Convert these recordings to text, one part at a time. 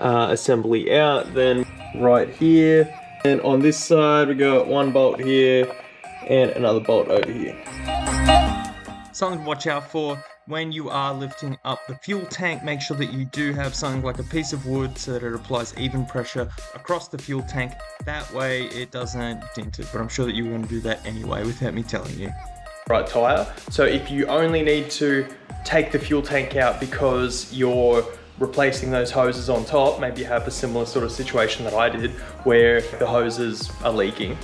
assembly out. Then right here, and on this side we got one bolt here and another bolt over here. Something to watch out for when you are lifting up the fuel tank. Make sure that you do have something like a piece of wood so that it applies even pressure across the fuel tank. That way it doesn't dent it, but I'm sure that you're going to do that anyway without me telling you. Right tire. So if you only need to take the fuel tank out because you're replacing those hoses on top, maybe you have a similar sort of situation that I did where the hoses are leaking,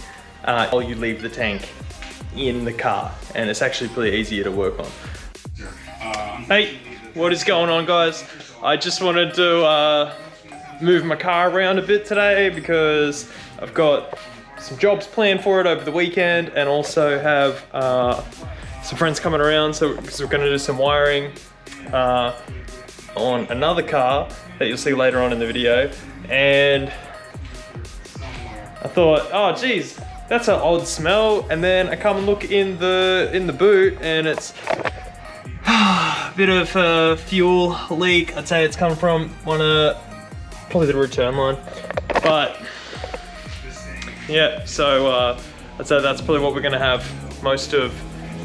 or you leave the tank in the car, and it's actually pretty easier to work on. Hey, what is going on, guys? I just wanted to move my car around a bit today because I've got some jobs planned for it over the weekend, and also have some friends coming around, so we're going to do some wiring on another car that you'll see later on in the video. And I thought, oh geez, that's an odd smell. And then I come and look in the boot, and it's a bit of a fuel leak. I'd say it's coming from probably the return line. But yeah, so I'd say that's probably what we're gonna have most of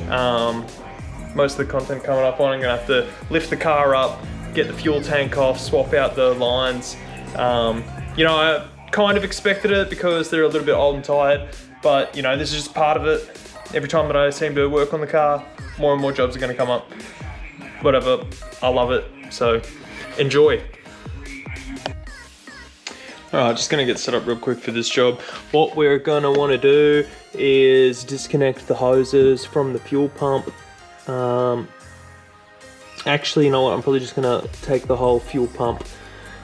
the content coming up on. I'm gonna have to lift the car up, get the fuel tank off, swap out the lines. You know, I kind of expected it because they're a little bit old and tired, but you know, this is just part of it. Every time that I seem to work on the car, more and more jobs are gonna come up. Whatever, I love it, so enjoy. Alright, just gonna get set up real quick for this job. What we're gonna wanna do is disconnect the hoses from the fuel pump. Actually, you know what, I'm probably just gonna take the whole fuel pump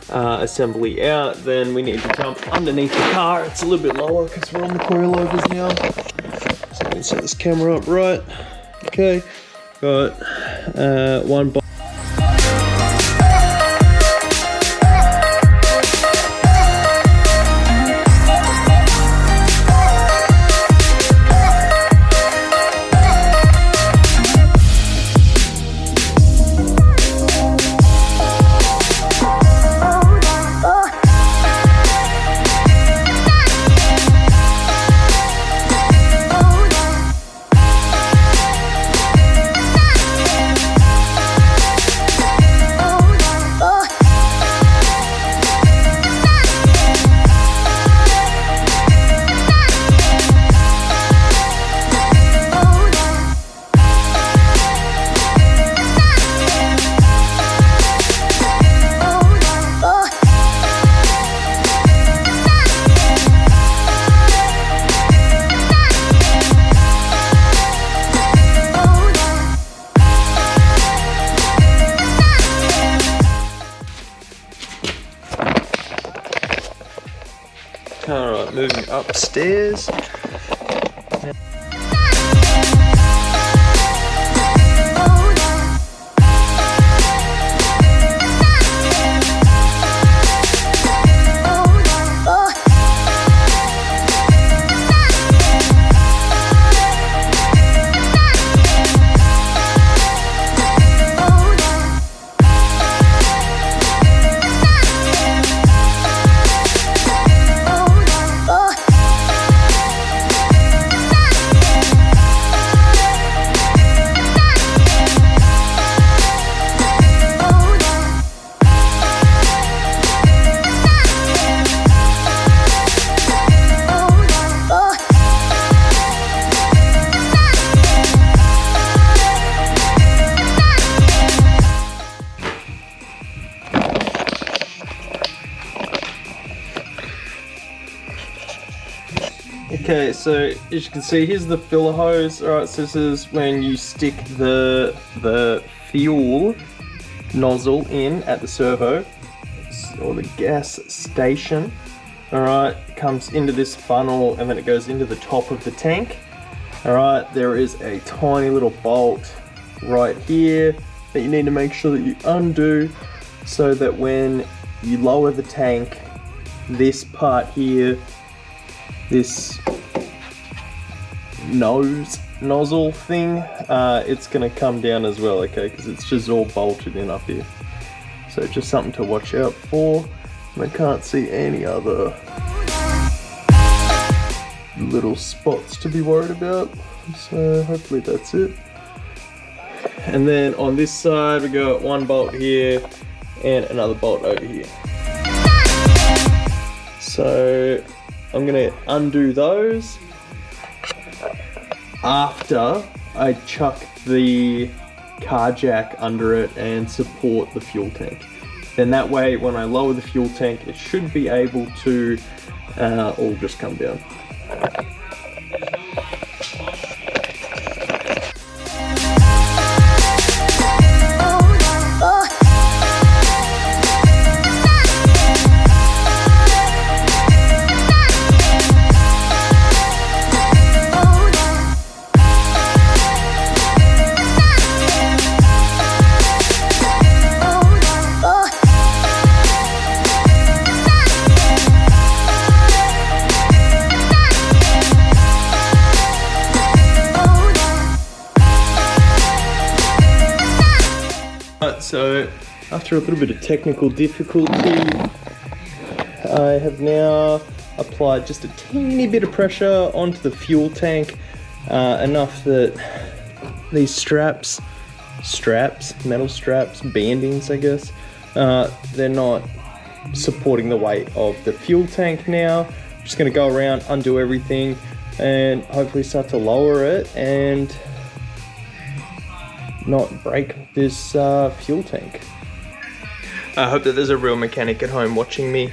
assembly out. Then we need to jump underneath the car. It's a little bit lower because we're on the coilovers now. So I'm gonna set this camera up right. Okay, got one box. Alright, moving upstairs. Okay, so as you can see, here's the filler hose. Alright, so this is when you stick the fuel nozzle in at the servo, or the gas station. Alright, comes into this funnel and then it goes into the top of the tank. Alright, there is a tiny little bolt right here that you need to make sure that you undo, so that when you lower the tank, this part here, this nozzle thing, it's gonna come down as well, okay, because it's just all bolted in up here. So just something to watch out for. I can't see any other little spots to be worried about. So hopefully that's it. And then on this side, we got one bolt here and another bolt over here. So I'm gonna undo those after I chuck the car jack under it and support the fuel tank. Then that way, when I lower the fuel tank, it should be able to all just come down. So after a little bit of technical difficulty, I have now applied just a teeny bit of pressure onto the fuel tank, enough that these metal straps, bandings I guess, they're not supporting the weight of the fuel tank now. I'm just going to go around, undo everything, and hopefully start to lower it and not break this fuel tank. I hope that there's a real mechanic at home watching me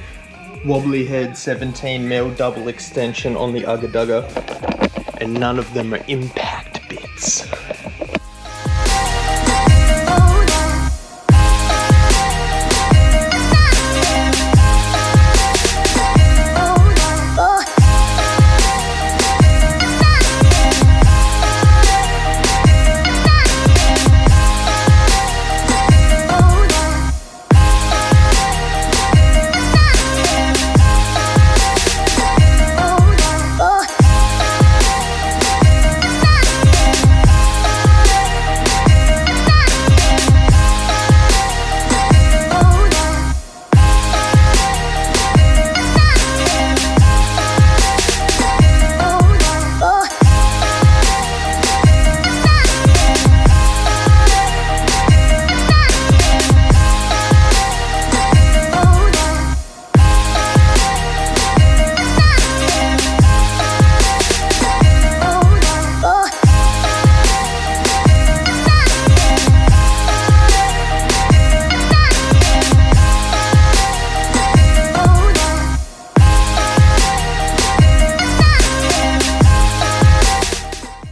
wobbly head 17mm double extension on the Ugga Dugga, and none of them are impact bits.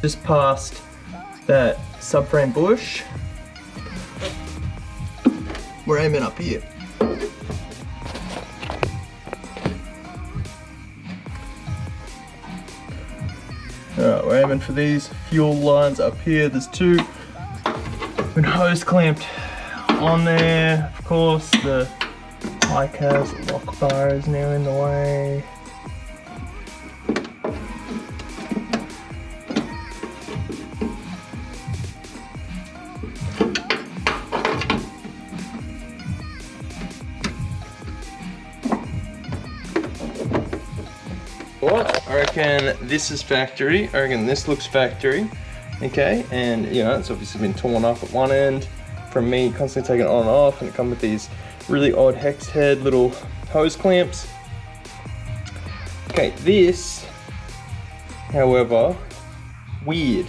Just past that subframe bush, we're aiming up here. Alright, we're aiming for these fuel lines up here. There's two with hose clamped on there. Of course, the ICAS lock bar is now in the way. I reckon this is factory. I reckon this looks factory. Okay, and you know, it's obviously been torn up at one end from me constantly taking it on and off, and it comes with these really odd hex head little hose clamps. Okay, this, however, weird.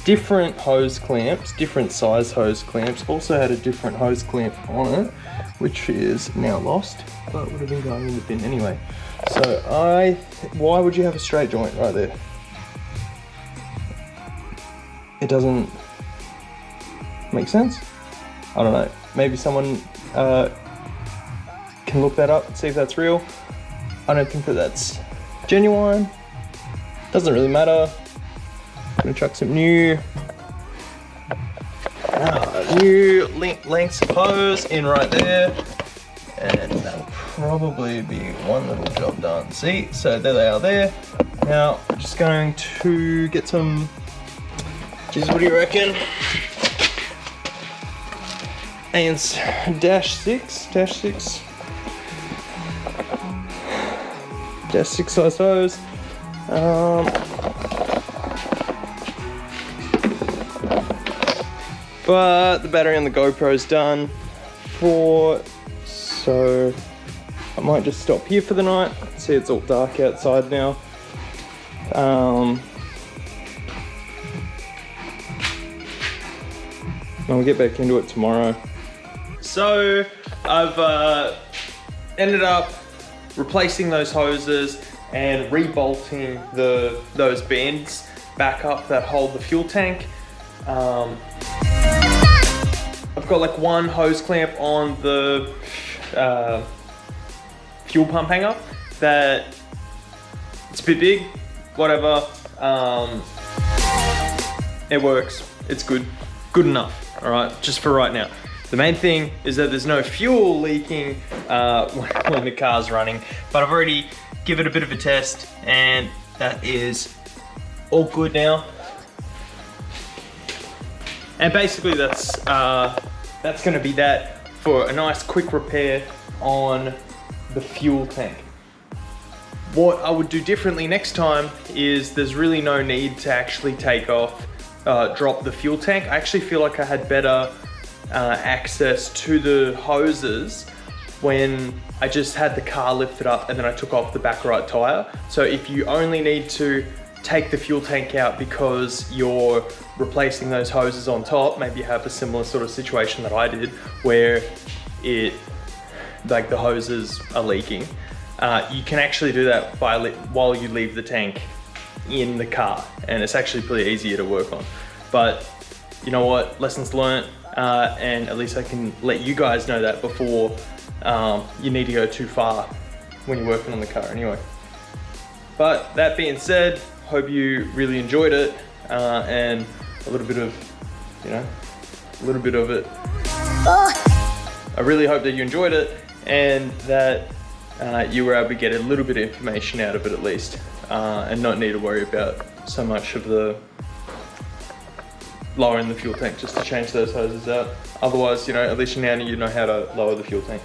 Different hose clamps, different size hose clamps, also had a different hose clamp on it, which is now lost, but would have been going in the bin anyway. So why would you have a straight joint right there? It doesn't make sense. I don't know. Maybe someone can look that up and see if that's real. I don't think that that's genuine. Doesn't really matter. I'm gonna chuck some new lengths of hose in right there, and that'll probably be one little job done. See, so there they are there. Now, I'm just going to get some, geez, what do you reckon? And dash six. Just 6 size hose. But the battery on the GoPro's done so I might just stop here for the night. See, it's all dark outside now. I'll get back into it tomorrow. So I've ended up replacing those hoses and rebolting those bands back up that hold the fuel tank. I've got like one hose clamp on the fuel pump hanger that it's a bit big, whatever. It works, it's good enough. All right, just for right now. The main thing is that there's no fuel leaking when the car's running, but I've already given it a bit of a test and that is all good now. And basically that's gonna be that for a nice quick repair on the fuel tank. What I would do differently next time is there's really no need to actually take off, drop the fuel tank. I actually feel like I had better access to the hoses when I just had the car lifted up and then I took off the back right tire. So if you only need to take the fuel tank out because you're replacing those hoses on top, maybe you have a similar sort of situation that I did where like the hoses are leaking, you can actually do that while you leave the tank in the car, and it's actually pretty easier to work on. But you know what, lessons learned, and at least I can let you guys know that before you need to go too far when you're working on the car anyway. But that being said, hope you really enjoyed it, and a little bit of it. I really hope that you enjoyed it and that you were able to get a little bit of information out of it at least, and not need to worry about so much of the lowering the fuel tank just to change those hoses out. Otherwise, at least now you know how to lower the fuel tank.